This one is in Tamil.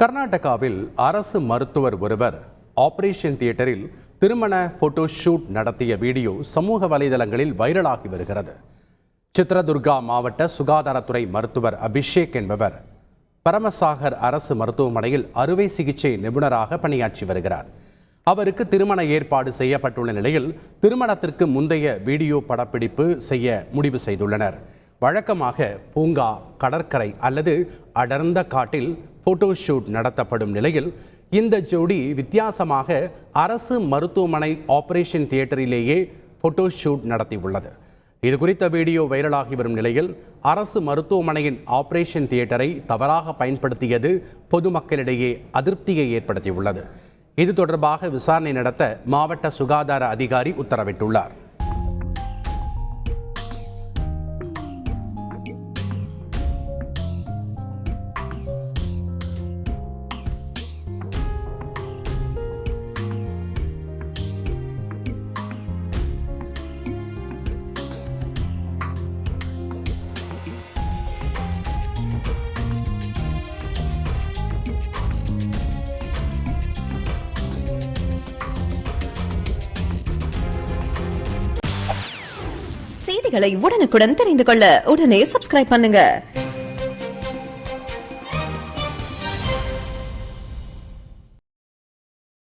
கர்நாடகாவில் அரசு மருத்துவர் ஒருவர் ஆபரேஷன் தியேட்டரில் திருமண போட்டோ ஷூட் நடத்திய வீடியோ சமூக வலைதளங்களில் வைரலாகி வருகிறது. சித்ரதுர்கா மாவட்ட சுகாதாரத்துறை மருத்துவர் அபிஷேக் என்பவர் பரமசாகர் அரசு மருத்துவமனையில் அறுவை சிகிச்சை நிபுணராக பணியாற்றி வருகிறார். அவருக்கு திருமண ஏற்பாடு செய்யப்பட்டுள்ள நிலையில் திருமணத்திற்கு முந்தைய வீடியோ படப்பிடிப்பு செய்ய முடிவு செய்துள்ளனர். வழக்கமாக பூங்கா, கடற்கரை அல்லது அடர்ந்த காட்டில் போட்டோ ஷூட் நடத்தப்படும் நிலையில் இந்த ஜோடி வித்தியாசமாக அரசு மருத்துவமனை ஆபரேஷன் தியேட்டரிலேயே போட்டோ ஷூட் நடத்தியுள்ளது. இது குறித்த வீடியோ வைரலாகி வரும் நிலையில் அரசு மருத்துவமனையின் ஆபரேஷன் தியேட்டரை தவறாக பயன்படுத்தியது பொதுமக்களிடையே அதிருப்தியை ஏற்படுத்தியுள்ளது. இது தொடர்பாக விசாரணை நடத்த மாவட்ட சுகாதார அதிகாரி உத்தரவிட்டுள்ளார். செய்திகளை உடனுக்குடன் தெரிந்து கொள்ள உடனே சப்ஸ்கிரைப் பண்ணுங்க.